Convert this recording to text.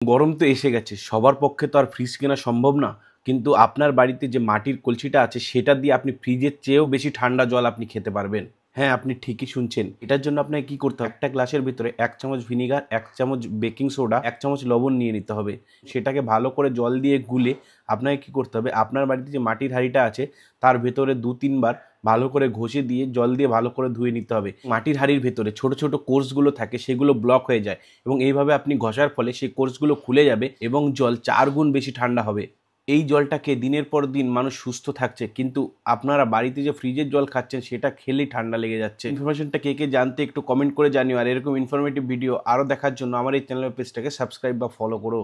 গরম তো এসে গেছে, সবার পক্ষে তো আর ফ্রিজ কেনা সম্ভব না। কিন্তু আপনার বাড়িতে যে মাটির কলসিটা আছে সেটা দিয়ে আপনি ফ্রিজের চেয়েও বেশি ঠান্ডা জল আপনি খেতে পারবেন। হ্যাঁ, আপনি ঠিকই শুনছেন। এটার জন্য আপনাকে কি করতে হবে, একটা গ্লাসের ভিতরে ১ চামচ ভিনিগার, ১ চামচ বেকিং সোডা, ১ চামচ লবণ নিয়ে নিতে হবে। সেটাকে ভালো করে জল দিয়ে গুলে আপনাকে কি করতে হবে, আপনার বাড়িতে যে মাটির হাঁড়িটা আছে তার ভেতরে ২-৩ বার ভালো করে ঘষে দিয়ে জল দিয়ে ভালো করে ধুয়ে নিতে হবে। মাটির হাঁড়ির ভেতরে ছোট, ছোট কোর্সগুলো থাকে সেগুলো ব্লক হয়ে যায় এবং এইভাবে আপনি ঘষার ফলে সেই কোর্সগুলো খুলে যাবে এবং জল ৪ গুণ বেশি ঠান্ডা হবে। এই জলটাকে দিনের পর দিন মানুষ সুস্থ থাকছে, কিন্তু আপনারা বাড়িতে যে ফ্রিজের জল খাচ্ছেন সেটা খেলেই ঠান্ডা লেগে যাচ্ছে। ইনফরমেশনটা কে জানতে একটু কমেন্ট করে জানিও, আর এরকম ইনফরমেটিভ ভিডিও আরও দেখার জন্য আমার এই চ্যানেলের পেজটাকে সাবস্ক্রাইব বা ফলো করো।